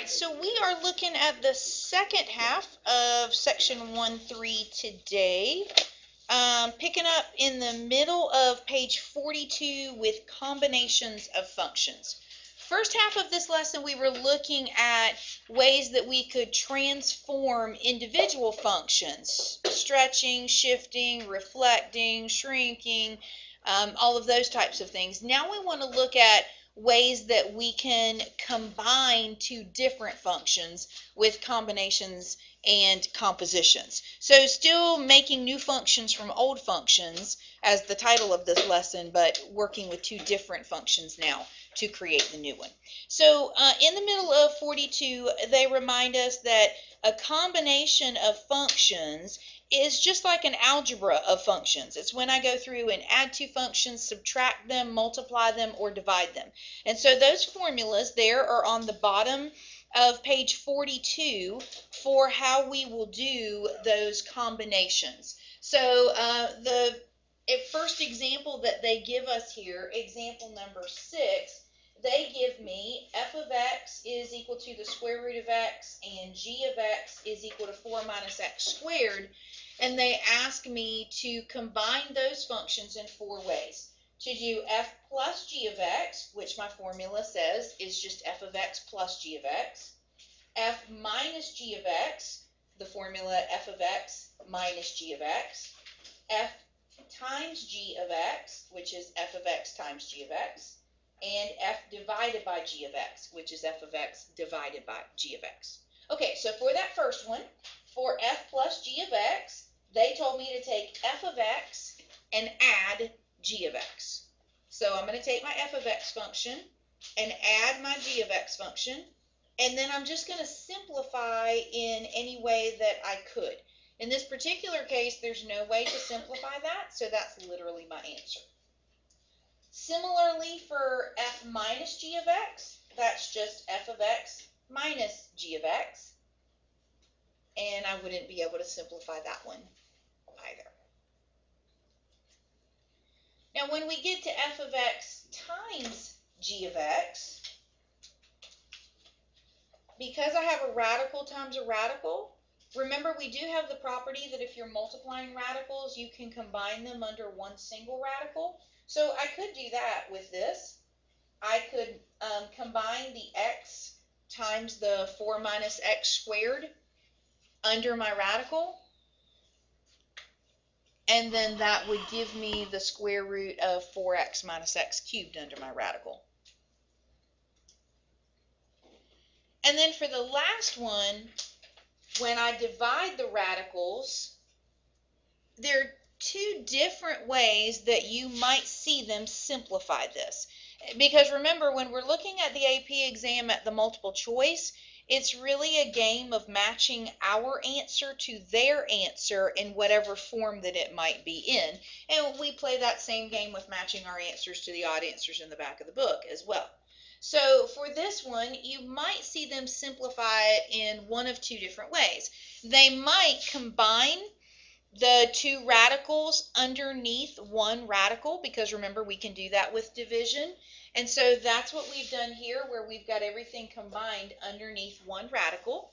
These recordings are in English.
right, so we are looking at the second half of section 1.3 today, picking up in the middle of page 42 with combinations of functions. First half of this lesson, we were looking at ways that we could transform individual functions, stretching, shifting, reflecting, shrinking, all of those types of things. Now we want to look at ways that we can combine two different functions with combinations and compositions. So still making new functions from old functions as the title of this lesson, but working with two different functions now to create the new one. So in the middle of 42, they remind us that a combination of functions is just like an algebra of functions. It's when I go through and add two functions, subtract them, multiply them, or divide them. And so those formulas there are on the bottom of page 42 for how we will do those combinations. So the first example that they give us here, example number 6, they give me f of x is equal to the square root of x and g of x is equal to 4 minus x squared. And they ask me to combine those functions in 4 ways. To do f plus g of x, which my formula says is just f of x plus g of x. F minus g of x, the formula f of x minus g of x. F times g of x, which is f of x times g of x. And f divided by g of x, which is f of x divided by g of x. Okay, so for that first one, for f plus g of x, they told me to take f of x and add g of x. So I'm going to take my f of x function and add my g of x function, and then I'm just going to simplify in any way that I could. In this particular case, there's no way to simplify that, so that's literally my answer. Similarly, for f minus g of x, that's just f of x minus g of x, and I wouldn't be able to simplify that one either. Now, when we get to f of x times g of x, because I have a radical times a radical, remember we do have the property that if you're multiplying radicals, you can combine them under one single radical. So I could do that with this. I could combine the x times the 4 minus x squared under my radical, and then that would give me the square root of 4x minus x cubed under my radical. And then for the last one, when I divide the radicals, there are two different ways that you might see them simplify this. Because remember, when we're looking at the AP exam at the multiple choice, it's really a game of matching our answer to their answer in whatever form that it might be in. And we play that same game with matching our answers to the odd answers in the back of the book as well. So for this one, you might see them simplify it in one of two different ways. They might combine the two radicals underneath one radical, because remember, we can do that with division. And so that's what we've done here, where we've got everything combined underneath one radical.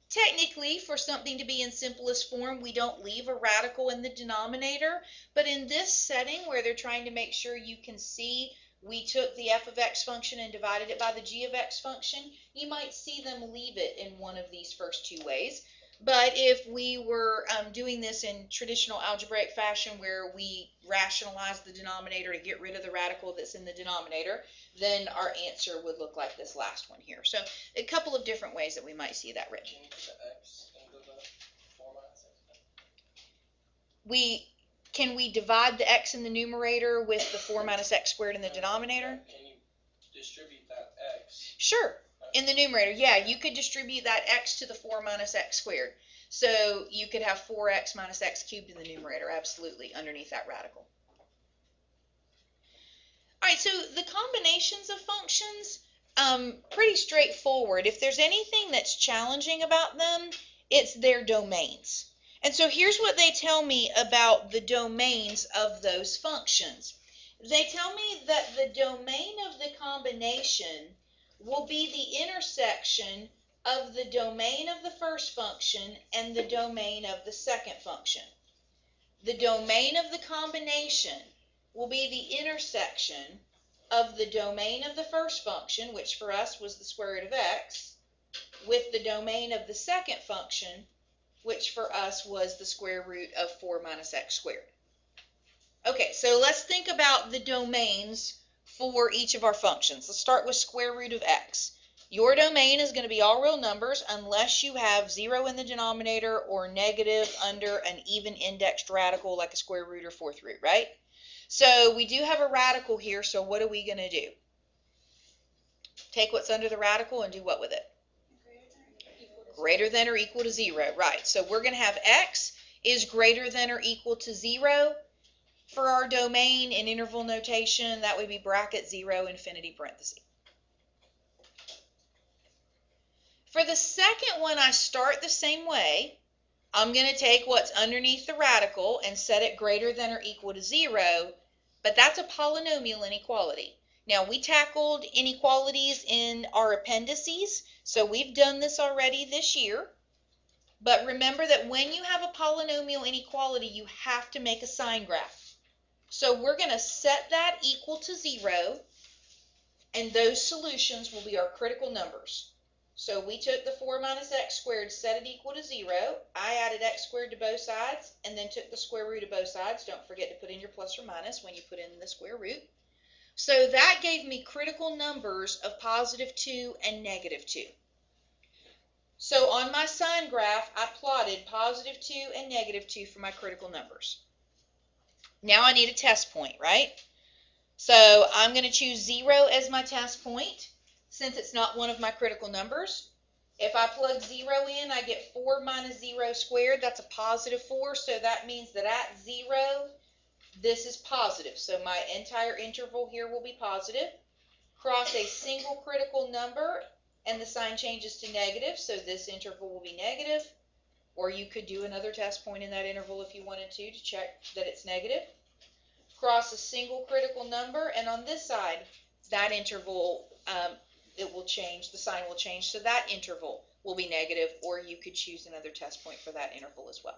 Technically, for something to be in simplest form, we don't leave a radical in the denominator. But in this setting, where they're trying to make sure you can see we took the f of x function and divided it by the g of x function, you might see them leave it in one of these first two ways. But if we were doing this in traditional algebraic fashion, where we rationalize the denominator to get rid of the radical that's in the denominator, then our answer would look like this last one here. So a couple of different ways that we might see that written. Can you put the x into the 4 minus x? Can we divide the x in the numerator with the 4 minus x squared in the denominator? Can you distribute that x? Sure. In the numerator, yeah, you could distribute that x to the 4 minus x squared. So you could have 4x minus x cubed in the numerator, absolutely, underneath that radical. All right, so the combinations of functions, pretty straightforward. If there's anything that's challenging about them, it's their domains. And so here's what they tell me about the domains of those functions. They tell me that the domain of the combination will be the intersection of the domain of the first function and the domain of the second function. The domain of the combination will be the intersection of the domain of the first function, which for us was the square root of x, with the domain of the second function, which for us was the square root of 4 minus x squared. Okay, so let's think about the domains for each of our functions. Let's start with square root of x. Your domain is going to be all real numbers unless you have 0 in the denominator or negative under an even indexed radical like a square root or fourth root, right? So we do have a radical here, so what are we going to do? Take what's under the radical and do what with it? Greater than or equal to 0, right. So we're going to have x is greater than or equal to 0. For our domain in interval notation, that would be bracket 0, infinity parenthesis. For the second one, I start the same way. I'm going to take what's underneath the radical and set it greater than or equal to 0, but that's a polynomial inequality. Now, we tackled inequalities in our appendices, so we've done this already this year. But remember that when you have a polynomial inequality, you have to make a sign graph. So we're going to set that equal to 0, and those solutions will be our critical numbers. So we took the 4 minus x squared, set it equal to 0. I added x squared to both sides, and then took the square root of both sides. Don't forget to put in your plus or minus when you put in the square root. So that gave me critical numbers of positive 2 and negative 2. So on my sign graph, I plotted positive 2 and negative 2 for my critical numbers. Now I need a test point, right? So I'm going to choose 0 as my test point, since it's not one of my critical numbers. If I plug 0 in, I get 4 minus 0 squared. That's a positive 4, so that means that at 0, this is positive. So my entire interval here will be positive. Cross a single critical number, and the sign changes to negative, so this interval will be negative. Or you could do another test point in that interval if you wanted to check that it's negative. Cross a single critical number, and on this side, that interval, it will change, the sign will change, so that interval will be negative, or you could choose another test point for that interval as well.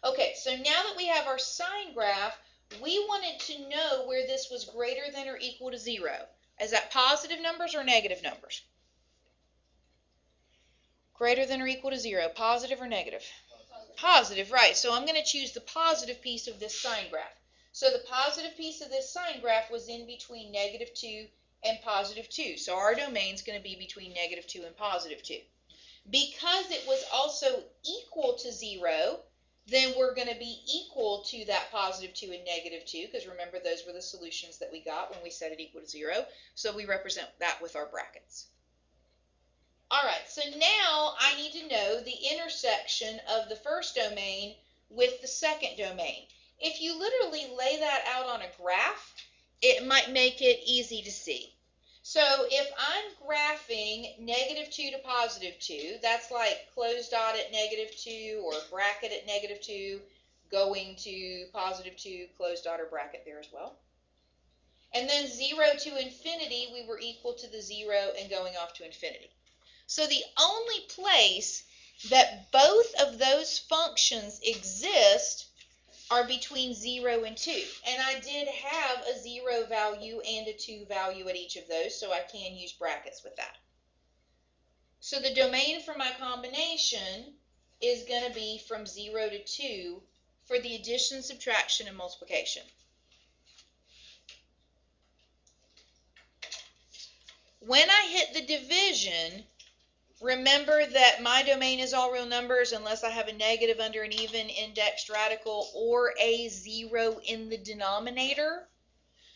Okay, so now that we have our sign graph, we wanted to know where this was greater than or equal to 0. Is that positive numbers or negative numbers? Greater than or equal to 0, positive or negative? Positive, right. So I'm going to choose the positive piece of this sign graph. So the positive piece of this sign graph was in between negative 2 and positive 2. So our domain is going to be between negative 2 and positive 2. Because it was also equal to 0, then we're going to be equal to that positive 2 and negative 2, because remember, those were the solutions that we got when we set it equal to 0. So we represent that with our brackets. All right, so now I need to know the intersection of the first domain with the second domain. If you literally lay that out on a graph, it might make it easy to see. So if I'm graphing negative 2 to positive 2, that's like closed dot at negative 2 or bracket at negative 2, going to positive 2, closed dot or bracket there as well. And then 0 to infinity, we were equal to the 0 and going off to infinity. So the only place that both of those functions exist are between 0 and 2. And I did have a 0 value and a 2 value at each of those, so I can use brackets with that. So the domain for my combination is going to be from 0 to 2 for the addition, subtraction, and multiplication. When I hit the division, remember that my domain is all real numbers unless I have a negative under an even indexed radical or a 0 in the denominator.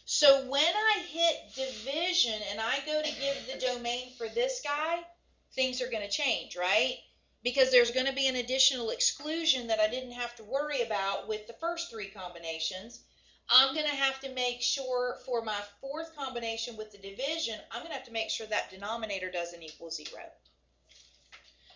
So when I hit division and I go to give the domain for this guy, things are going to change, right? Because there's going to be an additional exclusion that I didn't have to worry about with the first 3 combinations. I'm going to have to make sure for my 4th combination with the division, I'm going to have to make sure that denominator doesn't equal 0.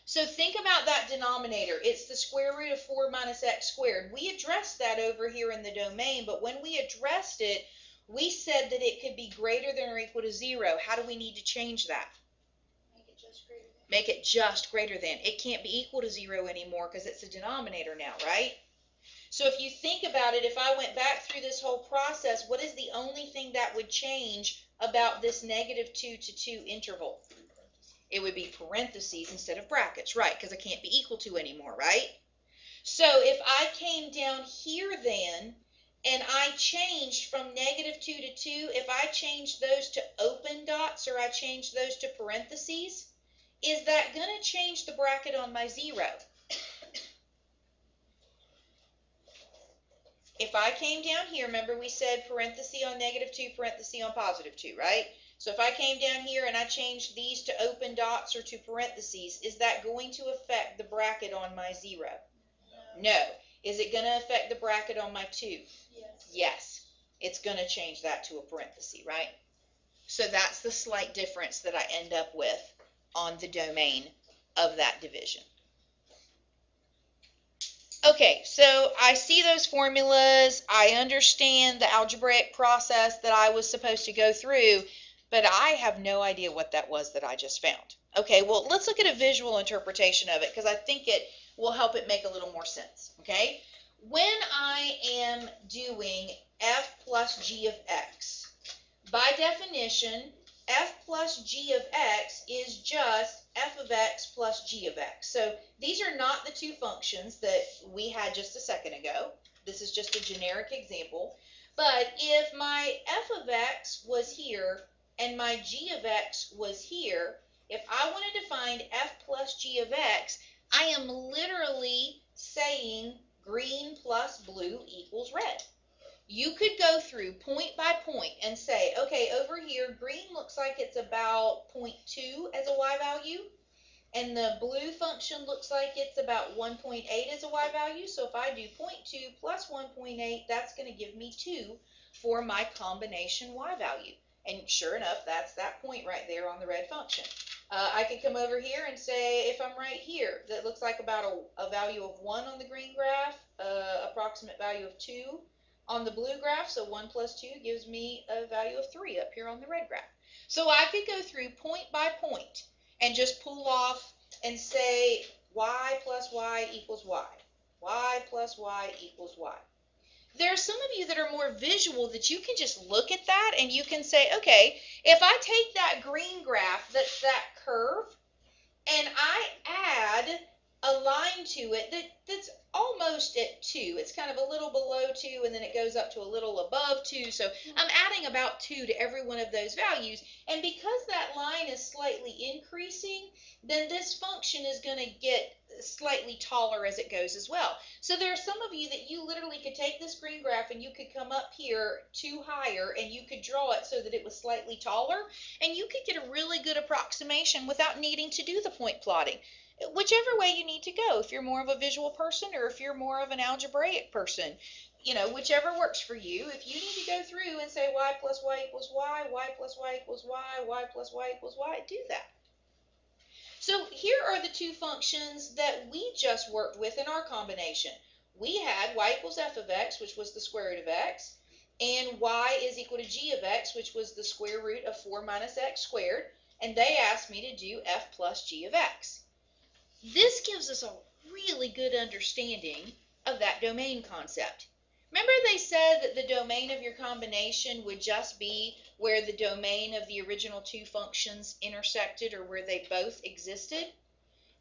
So think about that denominator. It's the square root of 4 minus x squared. We addressed that over here in the domain, but when we addressed it, we said that it could be greater than or equal to 0. How do we need to change that? Make it just greater than. It can't be equal to 0 anymore because it's a denominator now, right? So if you think about it, if I went back through this whole process, what is the only thing that would change about this -2 to 2 interval? It would be parentheses instead of brackets, right? Because I can't be equal to anymore, right? So if I came down here then, and I changed from -2 to 2, if I changed those to open dots or I changed those to parentheses, is that going to change the bracket on my 0? If I came down here, remember we said parenthesis on -2, parenthesis on +2, right? So if I came down here and I changed these to open dots or to parentheses, is that going to affect the bracket on my 0? No. Is it going to affect the bracket on my 2? Yes. Yes. It's going to change that to a parenthesis, right? So that's the slight difference that I end up with on the domain of that division. Okay, so I see those formulas. I understand the algebraic process that I was supposed to go through, but I have no idea what that was that I just found. Okay, well, let's look at a visual interpretation of it because I think it will help it make a little more sense. Okay, when I am doing f plus g of x, by definition, f plus g of x is just f of x plus g of x. So these are not the two functions that we had just a second ago. This is just a generic example. But if my f of x was here and my g of x was here, if I wanted to find f plus g of x, I am literally saying green plus blue equals red. You could go through point by point and say, okay, over here, green looks like it's about 0.2 as a y value, and the blue function looks like it's about 1.8 as a y value. So if I do 0.2 plus 1.8, that's going to give me 2 for my combination y value. And sure enough, that's that point right there on the red function. I could come over here and say, if I'm right here, that looks like about a value of 1 on the green graph, approximate value of 2 on the blue graph, so 1 plus 2 gives me a value of 3 up here on the red graph. So I could go through point by point and just pull off and say y plus y equals y. Y plus y equals y. There are some of you that are more visual that you can just look at that and you can say, okay, if I take that green graph that's that curve and I add a line to it that's almost at 2. It's kind of a little below 2 and then it goes up to a little above 2. So I'm adding about 2 to every one of those values. And because that line is slightly increasing, then this function is going to get slightly taller as it goes as well. So there are some of you that you literally could take this green graph and you could come up here 2 higher and you could draw it so that it was slightly taller and you could get a really good approximation without needing to do the point plotting. Whichever way you need to go, if you're more of a visual person or if you're more of an algebraic person, you know, whichever works for you. If you need to go through and say y plus y equals y, y plus y equals y, y plus y equals y, do that. So here are the two functions that we just worked with in our combination. We had y equals f of x, which was the square root of x, and y is equal to g of x, which was the square root of 4 minus x squared, and they asked me to do f plus g of x. This gives us a really good understanding of that domain concept. Remember they said that the domain of your combination would just be where the domain of the original two functions intersected or where they both existed?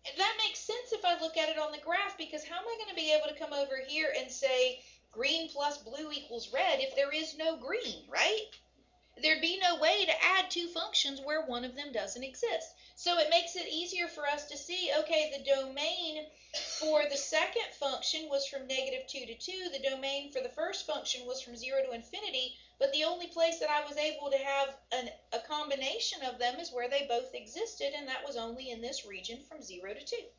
And that makes sense if I look at it on the graph, because how am I going to be able to come over here and say green plus blue equals red if there is no green, right? There'd be no way to add two functions where one of them doesn't exist. So it makes it easier for us to see, okay, the domain for the second function was from -2 to 2. The domain for the first function was from 0 to infinity, but the only place that I was able to have a combination of them is where they both existed, and that was only in this region from 0 to 2.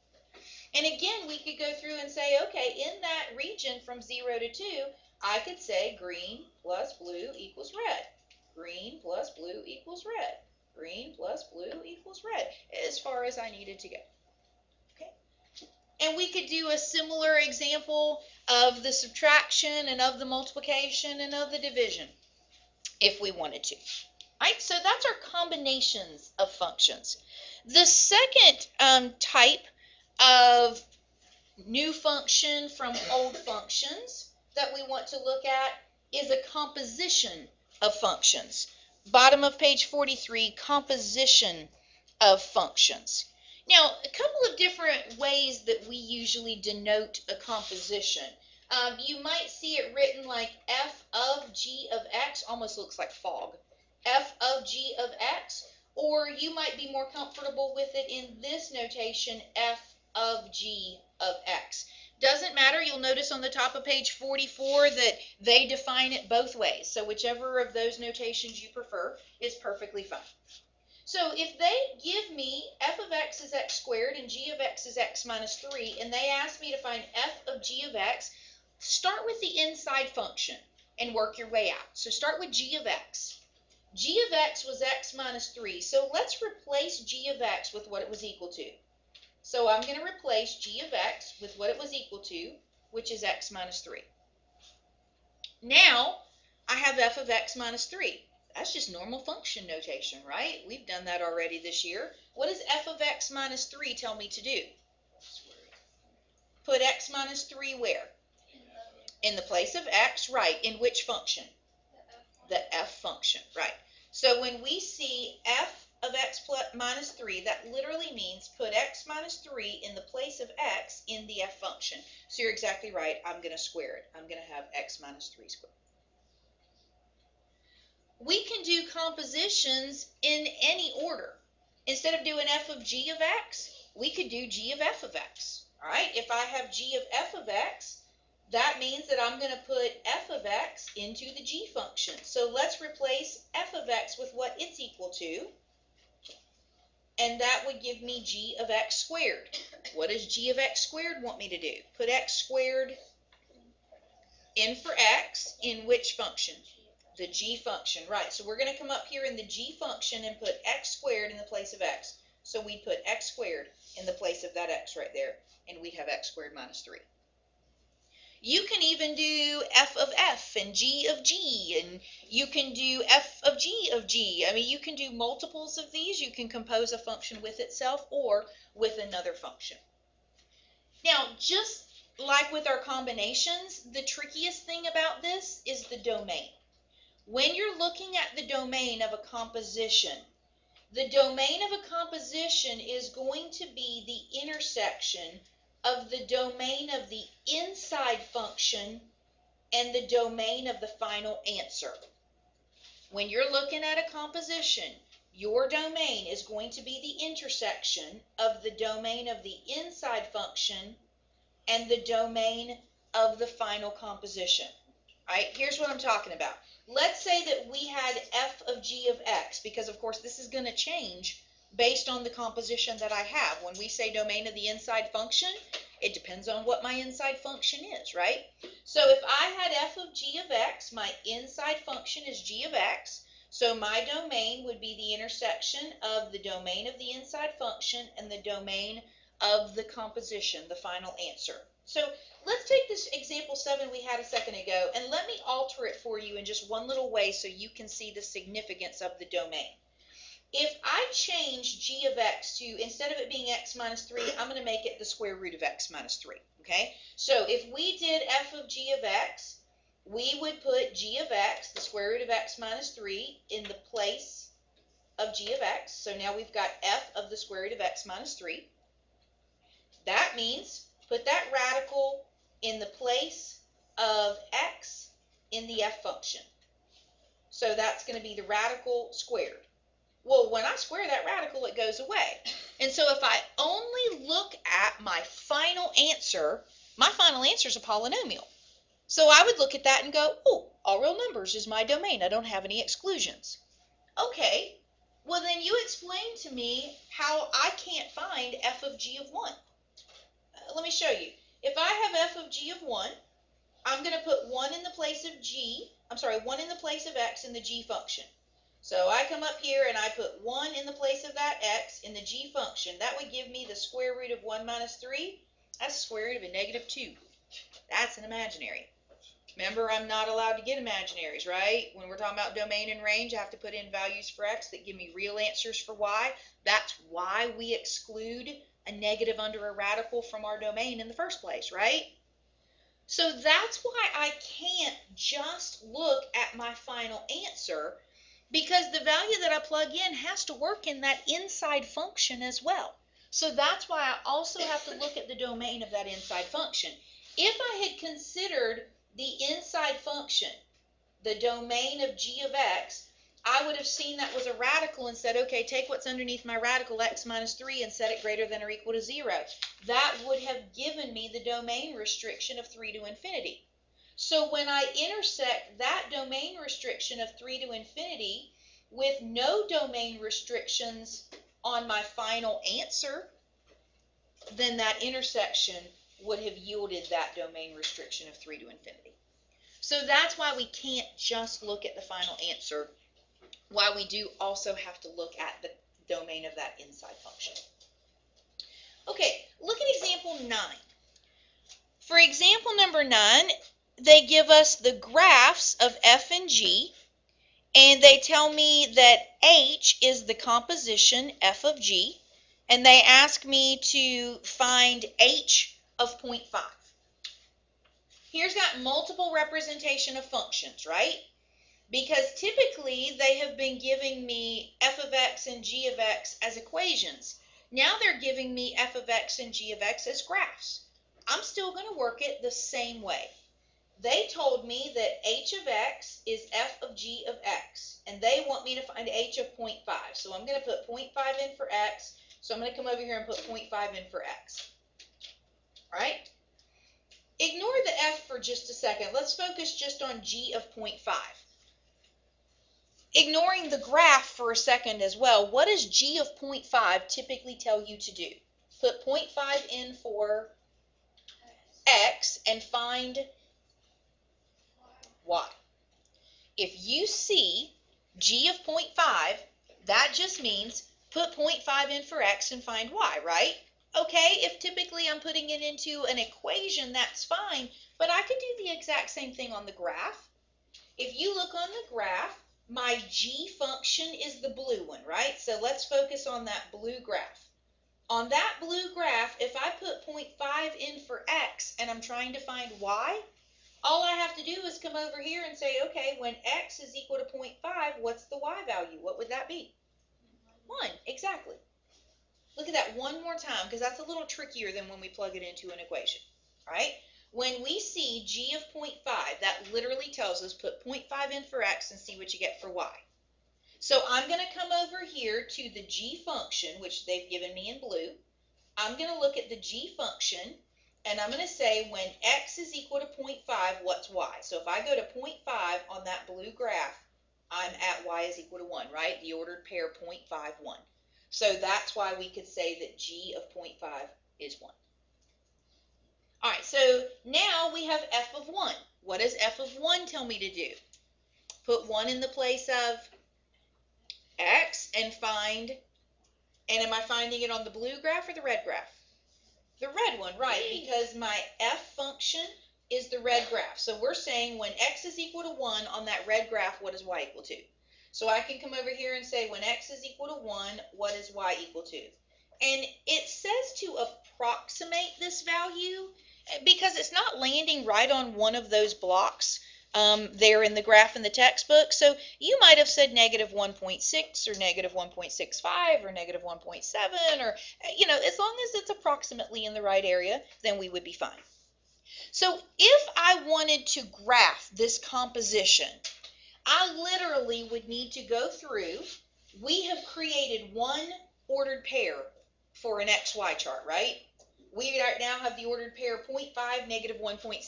And again, we could go through and say, okay, in that region from 0 to 2, I could say green plus blue equals red. Green plus blue equals red. Green plus blue equals red, as far as I needed to go. Okay. And we could do a similar example of the subtraction and of the multiplication and of the division if we wanted to. Right? So that's our combinations of functions. The second type of new function from old functions that we want to look at is a composition of functions. Bottom of page 43, composition of functions. Now, a couple of different ways that we usually denote a composition. You might see it written like f of g of x, almost looks like fog. F of g of x, or you might be more comfortable with it in this notation, f of g of x. Doesn't matter, you'll notice on the top of page 44 that they define it both ways. So whichever of those notations you prefer is perfectly fine. So if they give me f of x is x squared and g of x is x minus 3, and they ask me to find f of g of x, start with the inside function and work your way out. So start with g of x. G of x was x minus 3, so let's replace g of x with what it was equal to. So I'm going to replace g of x with what it was equal to, which is x minus 3. Now, I have f of x minus 3. That's just normal function notation, right? We've done that already this year. What does f of x minus 3 tell me to do? Put x minus 3 where? In the place of x, right. In which function? The f function, right. So when we see f of x plus minus 3, that literally means put x minus 3 in the place of x in the f function. So you're exactly right. I'm going to square it. I'm going to have x minus 3 squared. We can do compositions in any order. Instead of doing f of g of x, we could do g of f of x. All right, if I have g of f of x, that means that I'm going to put f of x into the g function. So let's replace f of x with what it's equal to, and that would give me g of x squared. What does g of x squared want me to do? Put x squared in for x in which function? The g function, right. So we're going to come up here in the g function and put x squared in the place of x. So we put x squared in the place of that x right there, and we'd have x squared minus 3. You can even do f of f and g of g, and you can do f of g of g. I mean, you can do multiples of these. You can compose a function with itself or with another function. Now, just like with our combinations, the trickiest thing about this is the domain. When you're looking at the domain of a composition, the domain of a composition is going to be the intersection of the domain of the inside function and the domain of the final answer. When you're looking at a composition, your domain is going to be the intersection of the domain of the inside function and the domain of the final composition. All right, here's what I'm talking about. Let's say that we had f of g of x, because of course this is going to change based on the composition that I have. When we say domain of the inside function, it depends on what my inside function is, right? So if I had f of g of x, my inside function is g of x, so my domain would be the intersection of the domain of the inside function and the domain of the composition, the final answer. So let's take this example 7 we had a second ago, and let me alter it for you in just one little way so you can see the significance of the domain. If I change g of x to, instead of it being x minus 3, I'm going to make it the square root of x minus 3, okay? So if we did f of g of x, we would put g of x, the square root of x minus 3, in the place of g of x. So now we've got f of the square root of x minus 3. That means put that radical in the place of x in the f function. So that's going to be the radical squared. Well, when I square that radical, it goes away. And so if I only look at my final answer is a polynomial. So I would look at that and go, oh, all real numbers is my domain. I don't have any exclusions. Okay, well then you explain to me how I can't find f of g of 1. Let me show you. If I have f of g of 1, I'm going to put 1 in the place of 1 in the place of x in the g function. So I come up here and I put 1 in the place of that x in the g function. That would give me the square root of 1 minus 3. That's the square root of a negative 2. That's an imaginary. Remember, I'm not allowed to get imaginaries, right? When we're talking about domain and range, I have to put in values for x that give me real answers for y. That's why we exclude a negative under a radical from our domain in the first place, right? So that's why I can't just look at my final answer, because the value that I plug in has to work in that inside function as well. So that's why I also have to look at the domain of that inside function. If I had considered the inside function, the domain of g of x, I would have seen that was a radical and said, okay, take what's underneath my radical, x minus 3, and set it greater than or equal to 0. That would have given me the domain restriction of 3 to infinity. So when I intersect that domain restriction of 3 to infinity with no domain restrictions on my final answer, then that intersection would have yielded that domain restriction of 3 to infinity. So that's why we can't just look at the final answer, why we do also have to look at the domain of that inside function. Okay, look at example 9. For example number 9, they give us the graphs of f and g, and they tell me that h is the composition f of g, and they ask me to find h of 0.5. Here's got multiple representation of functions, right? Because typically they have been giving me f of x and g of x as equations. Now they're giving me f of x and g of x as graphs. I'm still going to work it the same way. They told me that h of x is f of g of x, and they want me to find h of 0.5. So I'm going to put 0.5 in for x, so I'm going to come over here and put 0.5 in for x. All right? Ignore the f for just a second. Let's focus just on g of 0.5. Ignoring the graph for a second as well, what does g of 0.5 typically tell you to do? Put 0.5 in for x and find y. If you see g of 0.5, that just means put 0.5 in for x and find y, right? Okay, if typically I'm putting it into an equation, that's fine, but I could do the exact same thing on the graph. If you look on the graph, my g function is the blue one, right? So let's focus on that blue graph. On that blue graph, if I put 0.5 in for x and I'm trying to find y, all I have to do is come over here and say, okay, when x is equal to 0.5, what's the y value? What would that be? 1, exactly. Look at that one more time, because that's a little trickier than when we plug it into an equation, all right? When we see g of 0.5, that literally tells us put 0.5 in for x and see what you get for y. So I'm going to come over here to the g function, which they've given me in blue. I'm going to look at the g function, and I'm going to say when x is equal to 0.5, what's y? So if I go to 0.5 on that blue graph, I'm at y is equal to 1, right? The ordered pair 0.5, 1. So that's why we could say that g of 0.5 is 1. All right, so now we have f of 1. What does f of 1 tell me to do? Put 1 in the place of x and find, and am I finding it on the blue graph or the red graph? The red one, right, because my f function is the red graph. So we're saying when x is equal to 1 on that red graph, what is y equal to? So I can come over here and say when x is equal to 1, what is y equal to? And it says to approximate this value because it's not landing right on one of those blocks there in the graph in the textbook. So you might have said negative 1.6 or negative 1.65 or negative 1.7 or, you know, as long as it's approximately in the right area, then we would be fine. So if I wanted to graph this composition, I literally would need to go through. We have created one ordered pair for an XY chart, right? We right now have the ordered pair 0.5, negative 1.7.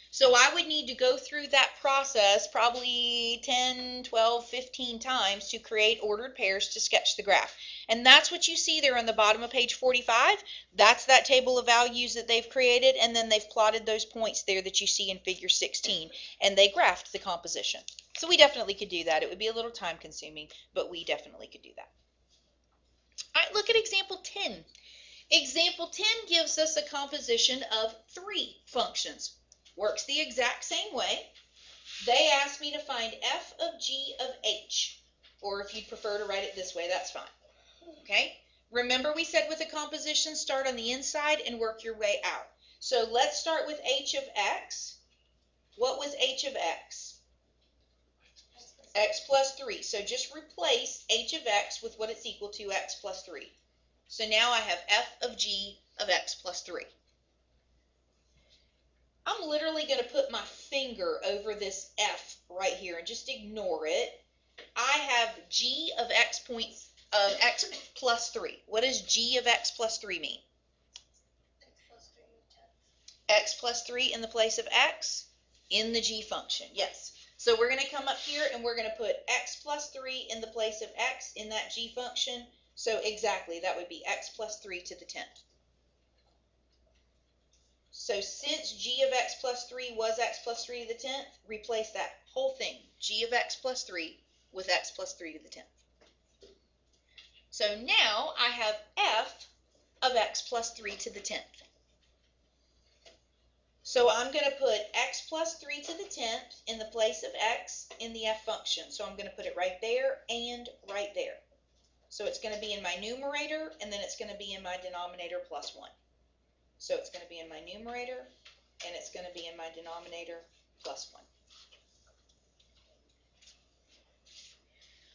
So I would need to go through that process probably 10, 12, 15 times to create ordered pairs to sketch the graph. And that's what you see there on the bottom of page 45. That's that table of values that they've created, and then they've plotted those points there that you see in figure 16, and they graphed the composition. So we definitely could do that. It would be a little time consuming, but we definitely could do that. All right, look at example 10. Example 10 gives us a composition of 3 functions. works the exact same way. They asked me to find f of g of h, or if you'd prefer to write it this way, that's fine. Okay? Remember we said with a composition, start on the inside and work your way out. So let's start with h of x. What was h of x? X plus 3. So just replace h of x with what it's equal to, x plus 3. So now I have f of g of x plus 3. I'm literally going to put my finger over this f right here and just ignore it. I have g of x plus 3. What does g of x plus 3 mean? X plus 3 in the place of x in the g function. Yes. So we're going to come up here and we're going to put x plus 3 in the place of x in that g function. So exactly, that would be x plus 3 to the 10th. So since g of x plus 3 was x plus 3 to the 10th, replace that whole thing, g of x plus 3, with x plus 3 to the 10th. So now I have f of x plus 3 to the 10th. So I'm going to put x plus 3 to the 10th in the place of x in the f function. So I'm going to put it right there and right there. So it's going to be in my numerator, and then it's going to be in my denominator plus 1. So it's going to be in my numerator, and it's going to be in my denominator plus 1.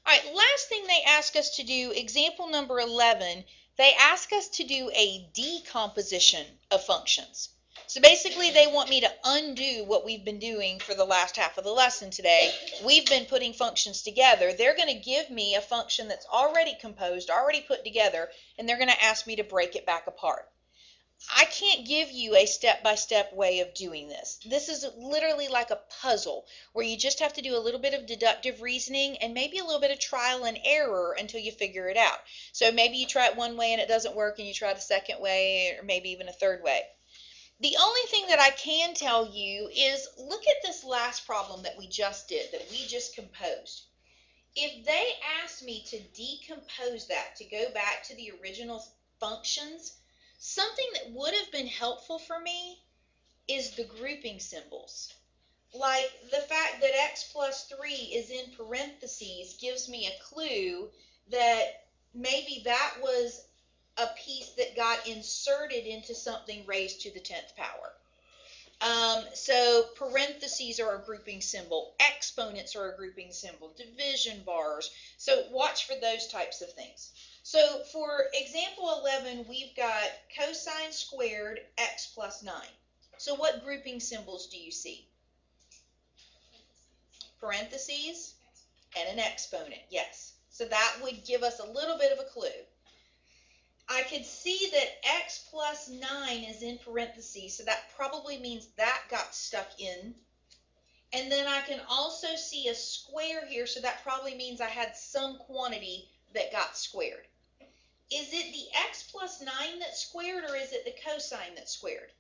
All right, last thing they ask us to do, example number 11, they ask us to do a decomposition of functions. So basically they want me to undo what we've been doing for the last half of the lesson today. We've been putting functions together. They're going to give me a function that's already composed, already put together, and they're going to ask me to break it back apart. I can't give you a step-by-step way of doing this. This is literally like a puzzle where you just have to do a little bit of deductive reasoning and maybe a little bit of trial and error until you figure it out. So maybe you try it one way and it doesn't work, and you try it a second way, or maybe even a third way. The only thing that I can tell you is look at this last problem that we just did, that we just composed. If they asked me to decompose that, to go back to the original functions, something that would have been helpful for me is the grouping symbols. Like the fact that x plus 3 is in parentheses gives me a clue that maybe that was a piece that got inserted into something raised to the 10th power. So parentheses are a grouping symbol. Exponents are a grouping symbol. Division bars. So watch for those types of things. So for example 11, we've got cosine squared x plus 9. So what grouping symbols do you see? Parentheses and an exponent, yes. So that would give us a little bit of a clue. I could see that x plus 9 is in parentheses, so that probably means that got stuck in. And then I can also see a square here, so that probably means I had some quantity that got squared. Is it the x plus 9 that's squared, or is it the cosine that's squared?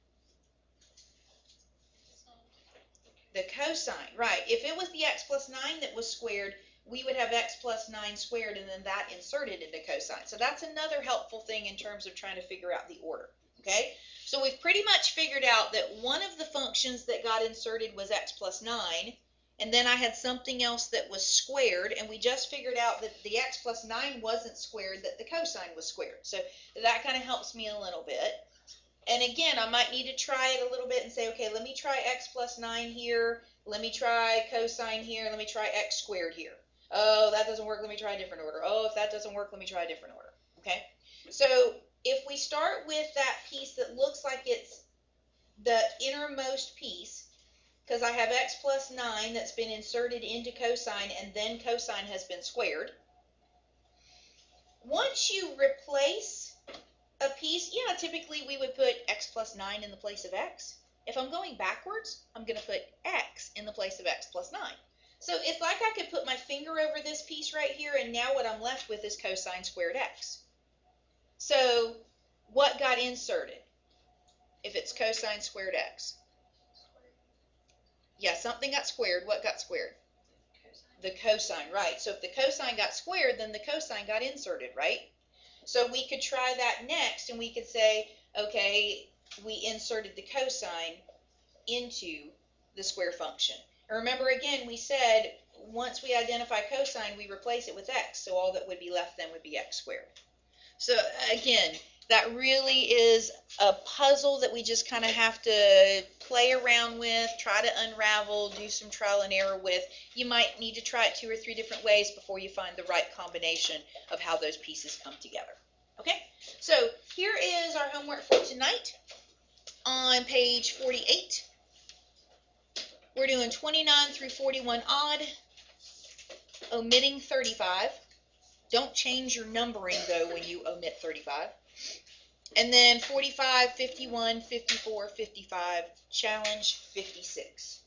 The cosine, right. If it was the x plus 9 that was squared, we would have x plus 9 squared and then that inserted into cosine. So that's another helpful thing in terms of trying to figure out the order. Okay, so we've pretty much figured out that one of the functions that got inserted was x plus 9, and then I had something else that was squared, and we just figured out that the x plus 9 wasn't squared, that the cosine was squared. So that kind of helps me a little bit. And again, I might need to try it a little bit and say, okay, let me try x plus 9 here, let me try cosine here, let me try x squared here. Oh, that doesn't work, let me try a different order. Oh, if that doesn't work, let me try a different order. Okay, so if we start with that piece that looks like it's the innermost piece, because I have x plus 9 that's been inserted into cosine and then cosine has been squared. Once you replace a piece, yeah, typically we would put x plus 9 in the place of x. If I'm going backwards, I'm going to put x in the place of x plus 9. So it's like I could put my finger over this piece right here, and now what I'm left with is cosine squared x. So what got inserted if it's cosine squared x? Yeah, something got squared. What got squared? The cosine, right. So if the cosine got squared, then the cosine got inserted, right? So we could try that next, and we could say, okay, we inserted the cosine. into the square function. And remember again, we said once we identify cosine, we replace it with x, so all that would be left then would be x squared. So again, that really is a puzzle that we just kind of have to play around with, try to unravel, do some trial and error with. You might need to try it 2 or 3 different ways before you find the right combination of how those pieces come together. Okay, so here is our homework for tonight. On page 48, we're doing 29 through 41 odd, omitting 35. Don't change your numbering, though, when you omit 35. And then 45, 51, 54, 55, challenge 56.